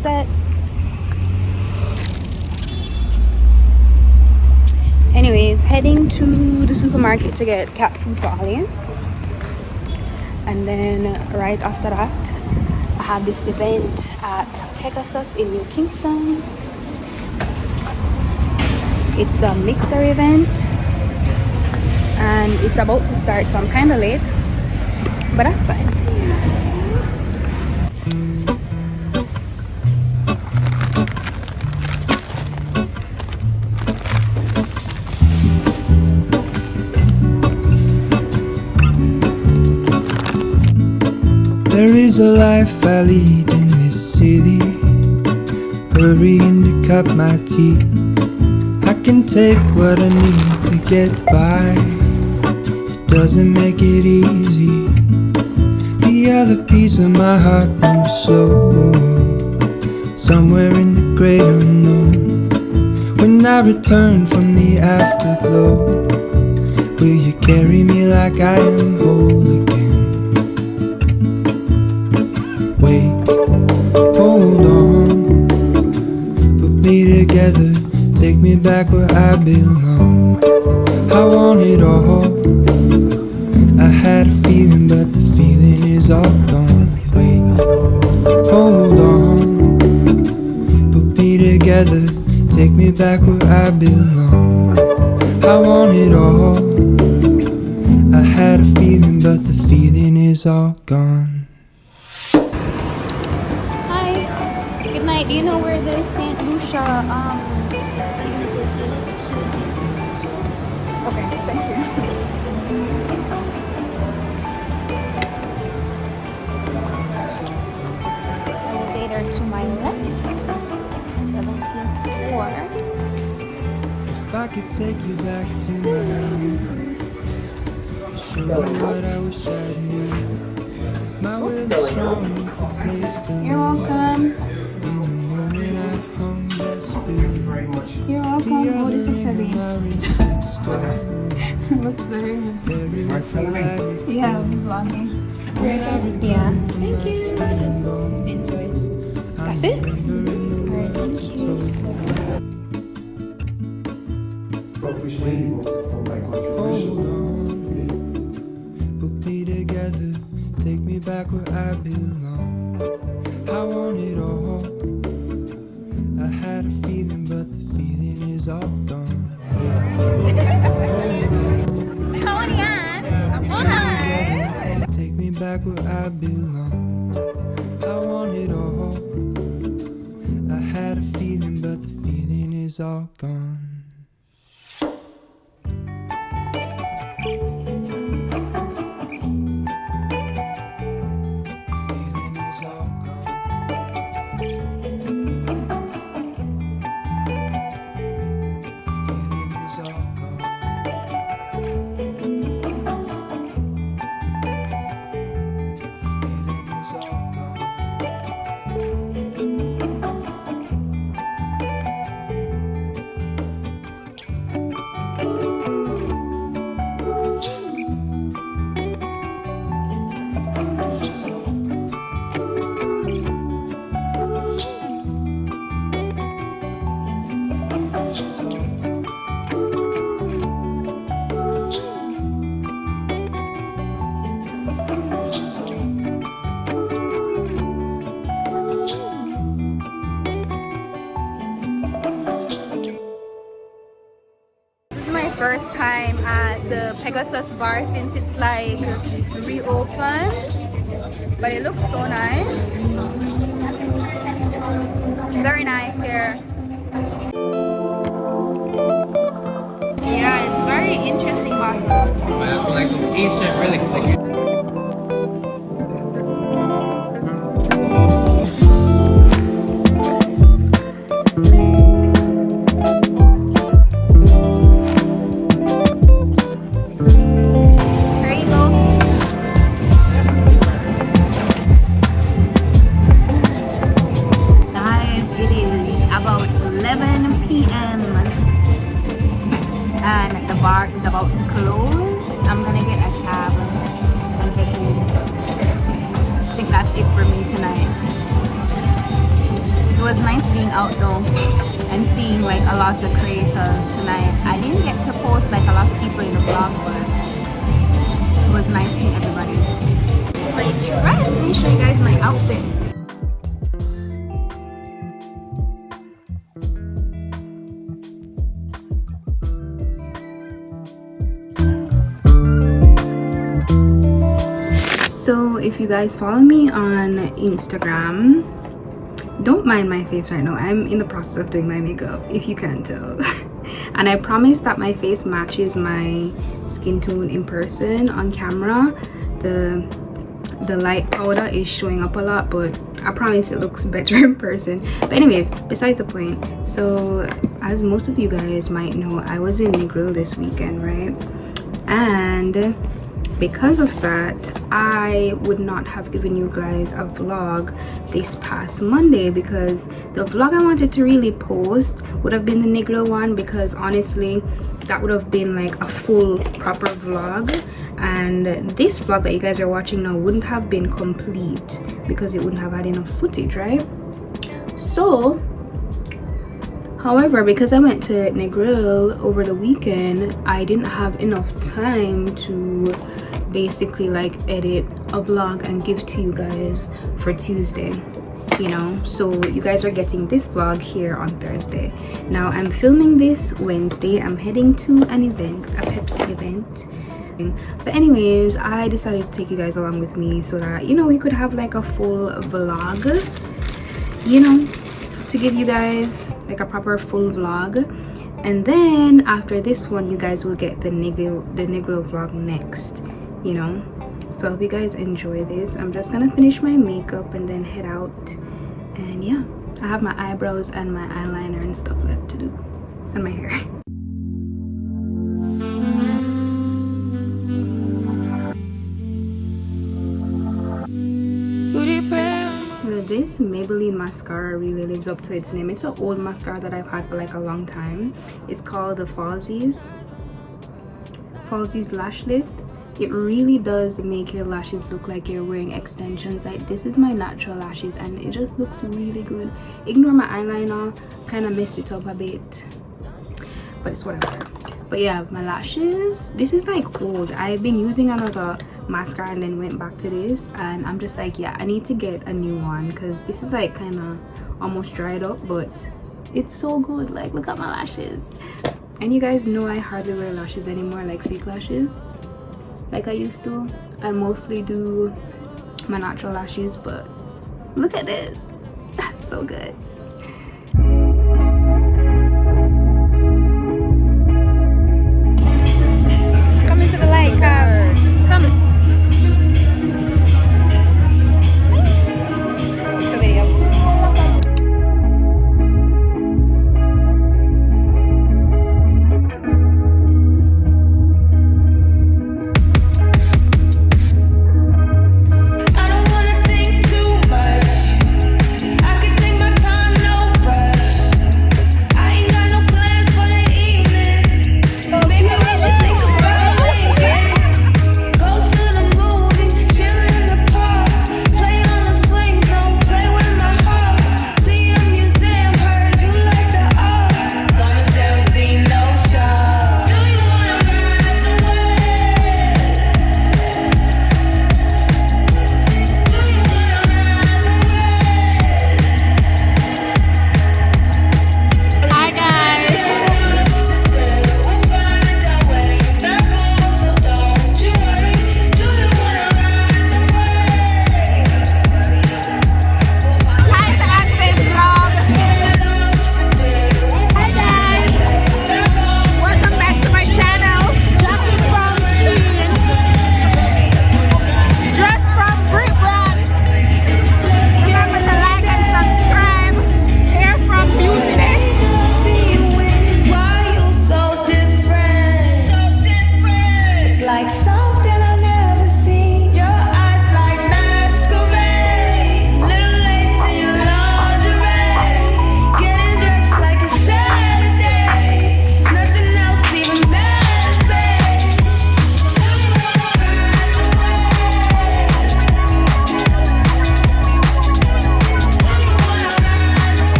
sunset. Anyways, heading to the supermarket to get cat food for Ollie. And then right after that, I have this event at PEGASUS in New Kingston. It's a mixer event and it's about to start, so I'm kind of late, but that's fine. There is a life I lead in this city, hurrying to cut my teeth. I can take what I need to get by, it doesn't make it easy. The other piece of my heart moves slow, somewhere in the great unknown. When I return from the afterglow, will you carry me like I am whole again? Wait, hold on, put me together, take me back where I belong. I want it all, I had a feeling but the feeling is all gone. Wait, hold on, put me together, take me back where I belong. I want it all, I had a feeling but the feeling is all gone. Good night. Do you know where the St. Lucia okay, thank you. Elevator to my left, 17th floor. If I could take you back to my youth, show you what I wish I knew. My will is strong with a place to You're welcome. in the morning I hung desperate. You're welcome. Oh, this is heavy. Looks very heavy. Yeah, I'm vlogging. Yeah. Thank you. Enjoy. That's it? Alright, thank you. Hold on, put me together, take me back where I belong. I want it all, I had a feeling but the feeling is all gone. Tony Ann, hi. Take me back where I belong. I want it all, I had a feeling but the feeling is all gone. Feeling is all gone. Feeling is all gone. Feeling is all gone. This is my first time at the PEGASUS bar since it's like reopened, but it looks so nice. Very nice here. Yeah, it's very interesting bar. It's like some ancient relic. There you go. Guys, it is about 11 p.m. and the bar is about to close. I'm gonna get a cab and head home. I think that's it for me tonight. It was nice being out though and seeing like a lot of creators tonight. I didn't get to post like a lot of people in the vlog, but it was nice seeing everybody. Right, let me show you guys my outfit. So if you guys follow me on Instagram, don't mind my face right now. I'm in the process of doing my makeup, if you can't tell. And I promise that my face matches my skin tone in person. On camera, the light powder is showing up a lot, but I promise it looks better in person. But anyways, besides the point, so as most of you guys might know, I was in Negril this weekend, right? And because of that, I would not have given you guys a vlog this past Monday, because the vlog I wanted to really post would have been the Negril one, because honestly that would have been like a full proper vlog, and this vlog that you guys are watching now wouldn't have been complete because it wouldn't have had enough footage, right? So however, because I went to Negril over the weekend, I didn't have enough time to basically like edit a vlog and give to you guys for Tuesday, you know. So you guys are getting this vlog here on Thursday. Now I'm filming this Wednesday. I'm heading to an event, a Pepsi event. But anyways, I decided to take you guys along with me so that, you know, we could have like a full vlog, you know, to give you guys like a proper full vlog. And then after this one, you guys will get the Negril vlog next, you know. So I hope you guys enjoy this. I'm just gonna finish my makeup and then head out. And yeah, I have my eyebrows and my eyeliner and stuff left to do, and my hair. This Maybelline mascara really lives up to its name. It's an old mascara that I've had for like a long time. It's called the Falsies Lash Lift. It really does make your lashes look like you're wearing extensions. Like, this is my natural lashes and it just looks really good. Ignore my eyeliner, kind of messed it up a bit, but it's whatever. But yeah, my lashes, this is like old. I've been using another mascara and then went back to this, and I'm just like, yeah, I need to get a new one because this is like kind of almost dried up, but it's so good. Like, look at my lashes. And you guys know I hardly wear lashes anymore, like fake lashes like I used to. I mostly do my natural lashes, but look at this. So good. Come into the light, come. It's a video. I don't wanna think too much. I can take my time.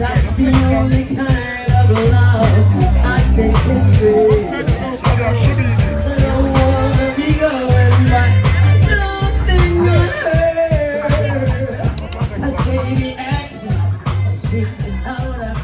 That's the only kind of love I think is real. I don't wanna be going back. Something got hurt. As baby actions are speaking out of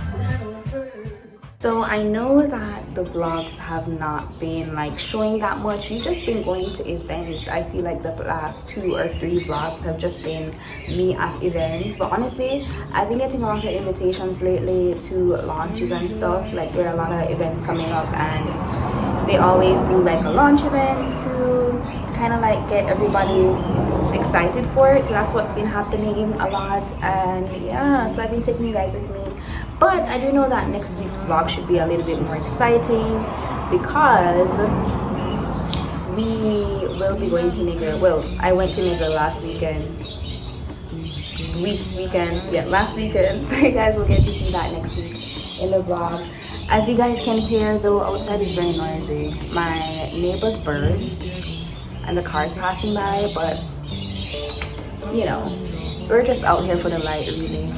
So I know that the vlogs have not been like showing that much. We've just been going to events. I feel like the last 2 or 3 vlogs have just been me at events. But honestly, I've been getting a lot of invitations lately to launches and stuff. Like there are a lot of events coming up and they always do like a launch event to kind of like get everybody excited for it. So that's what's been happening a lot. And yeah, so I've been taking you guys with me. But I do know that next week's vlog should be a little bit more exciting because we will be going to Jamaica. Well, I went to Jamaica last weekend. Last weekend. So you guys will get to see that next week in the vlog. As you guys can hear, though, outside is very noisy. My neighbor's birds and the cars passing by, but you know, we're just out here for the light, really.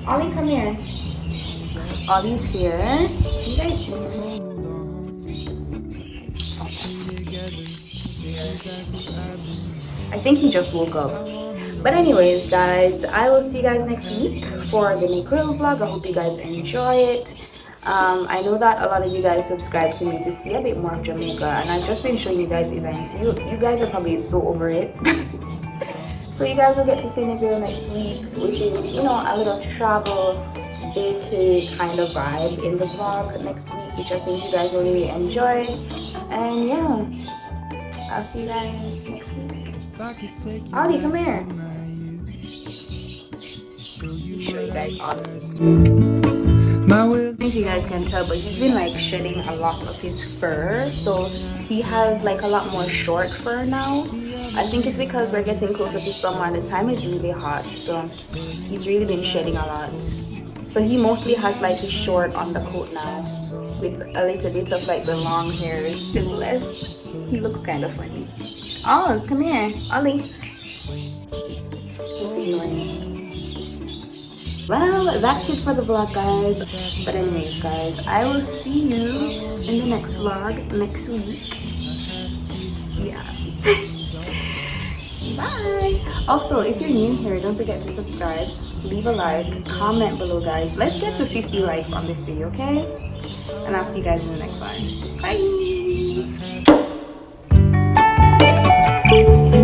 Ollie, come here. Ollie's here. You guys see him? I think he just woke up. But anyways, guys, I will see you guys next week for the Negro vlog. I hope you guys enjoy it. I know that a lot of you guys subscribe to me to see a bit more of Jamaica, and I've just been showing you guys events. You guys are probably so over it. So you guys will get to see Negro next week, which is, you know, a little travel vacay kind of vibe in the vlog next week, which I think you guys will really enjoy. And yeah, I'll see you guys next week. Ollie, come here. Show you guys Ollie. I don't think you guys can tell, but he's been like shedding a lot of his fur, so he has like a lot more short fur now. I think it's because we're getting closer to summer and the time is really hot, so he's really been shedding a lot. So he mostly has like his short undercoat now with a little bit of like the long hair still left. He looks kind of funny. Oz, come here. Ollie. He's ignoring me. Well, that's it for the vlog, guys. But anyways, guys, I will see you in the next vlog next week. Yeah. Bye. Also, if you're new here, don't forget to subscribe, leave a like, comment below, guys. Let's get to 50 likes on this video, okay? And I'll see you guys in the next one. Bye.